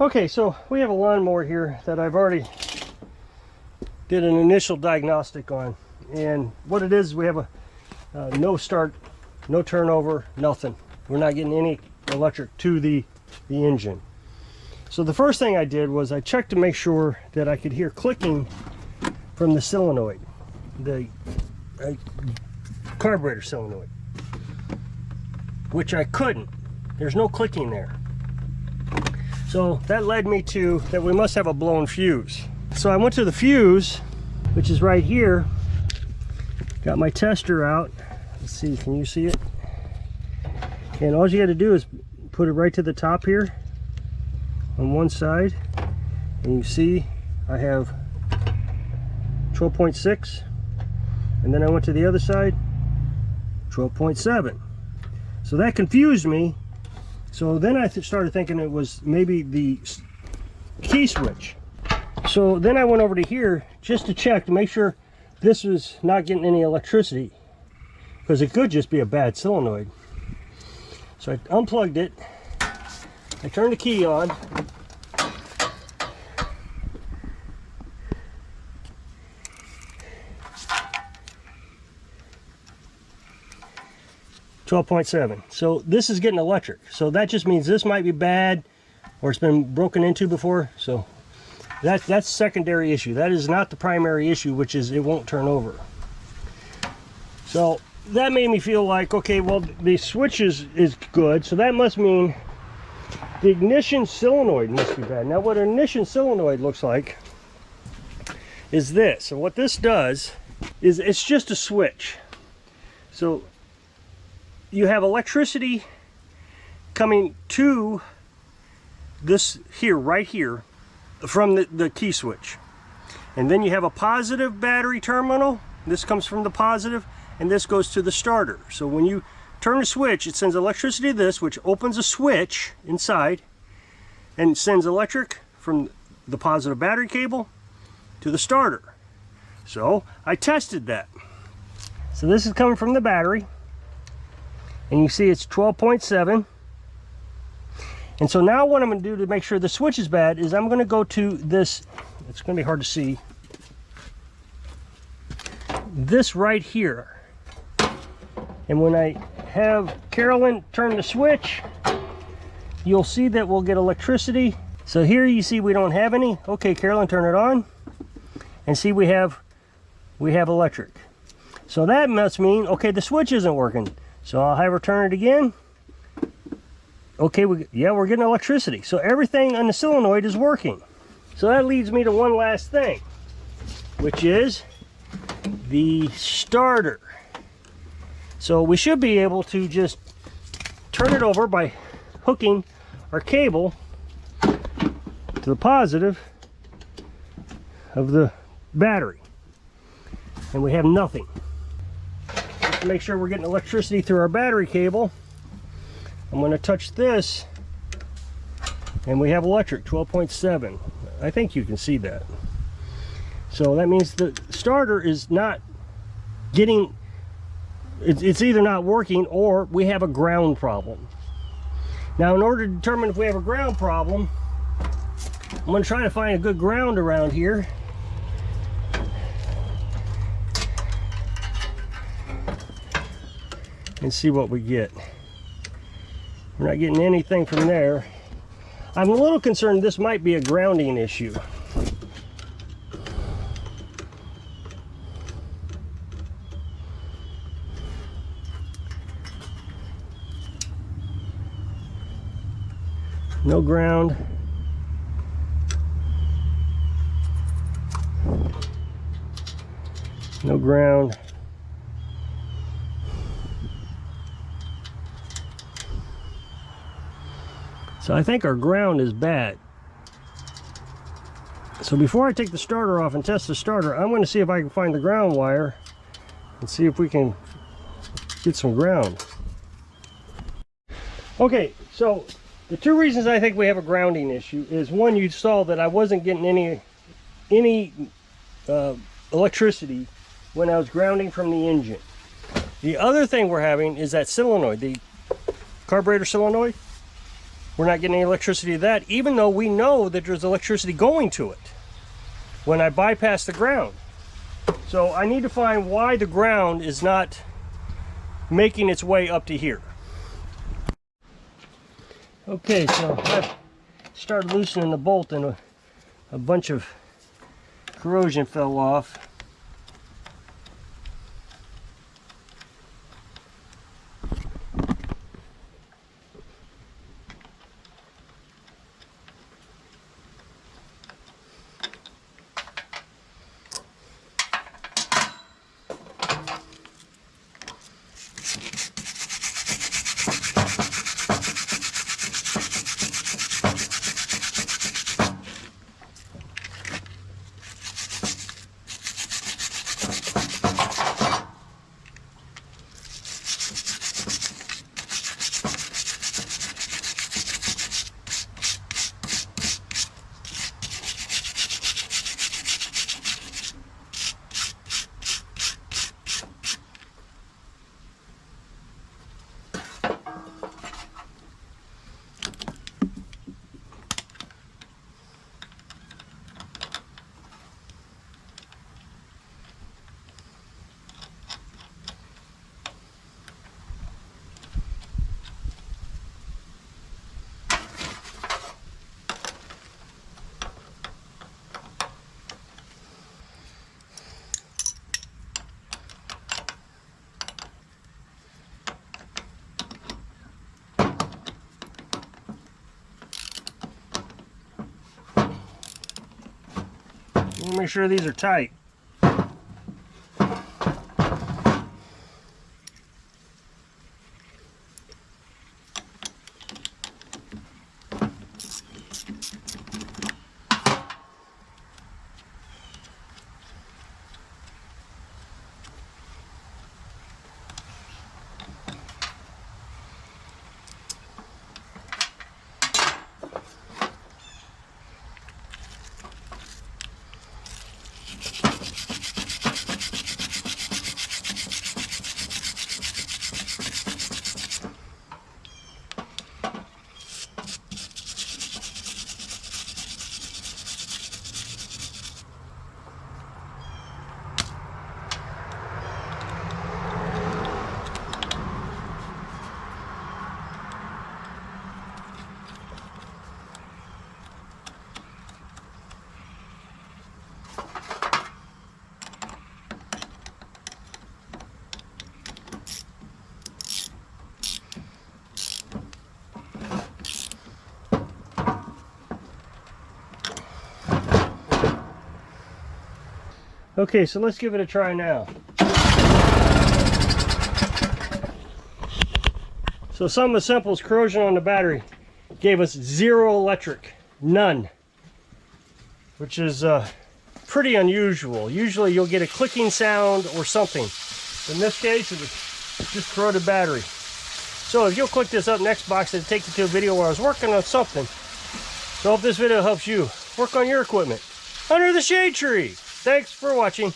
Okay, so we have a lawnmower here that I've already did an initial diagnostic on, and what it is, we have a no start, no turnover, nothing. We're not getting any electric to the engine. So the first thing I did was I checked to make sure that I could hear clicking from the solenoid, the carburetor solenoid, which I couldn't. There's no clicking there. So that led me to that we must have a blown fuse. So I went to the fuse, which is right here. Got my tester out. Let's see, can you see it? And all you got to do is put it right to the top here on one side. And you see I have 12.6. And then I went to the other side, 12.7. So that confused me. So then I started thinking it was maybe the key switch. So then I went over to here just to check to make sure this was not getting any electricity, because it could just be a bad solenoid. So I unplugged it, I turned the key on, .7. So this is getting electric. So that just means this might be bad, or it's been broken into before. So that's secondary issue. That is not the primary issue, which is it won't turn over. So that made me feel like, okay, well, the switch is good. So that must mean the ignition solenoid must be bad. Now what an ignition solenoid looks like is this. So what this does is it's just a switch. So you have electricity coming to this here, right here, from the key switch. And then you have a positive battery terminal. This comes from the positive, and this goes to the starter. So when you turn the switch, it sends electricity to this, which opens a switch inside, and sends electric from the positive battery cable to the starter. So I tested that. So this is coming from the battery. And you see it's 12.7. And so now what I'm going to do to make sure the switch is bad is I'm going to go to this, it's going to be hard to see, this right here. And when I have Carolyn turn the switch, you'll see that we'll get electricity. So here you see we don't have any. Okay, Carolyn, turn it on. And see we have electric. So that must mean, okay, the switch isn't working. So I'll have her turn it again. Okay, we're getting electricity. So everything on the solenoid is working. So that leads me to one last thing, which is the starter. So we should be able to just turn it over by hooking our cable to the positive of the battery. And we have nothing. To make sure we're getting electricity through our battery cable, I'm going to touch this, and we have electric, 12.7. I think you can see that. So that means the starter is not getting, it's either not working or we have a ground problem. Now in order to determine if we have a ground problem, I'm going to try to find a good ground around here. And see what we get. We're not getting anything from there. I'm a little concerned this might be a grounding issue. No ground. No ground. So I think our ground is bad. So before I take the starter off and test the starter, I'm going to see if I can find the ground wire and see if we can get some ground. Okay, so the two reasons I think we have a grounding issue is, one, you saw that I wasn't getting any electricity when I was grounding from the engine. The other thing we're having is that solenoid, the carburetor solenoid. we're not getting any electricity to that, even though we know that there's electricity going to it when I bypass the ground. So I need to find why the ground is not making its way up to here. Okay, so I've started loosening the bolt and a bunch of corrosion fell off. Make sure these are tight. Okay, so let's give it a try now. So some of Simple's corrosion on the battery gave us 0 electric, none, which is pretty unusual. Usually you'll get a clicking sound or something. In this case, it was just corroded battery. So if you'll click this up next box, it'll take you to a video where I was working on something. So I hope this video helps you work on your equipment under the shade tree. Thanks for watching.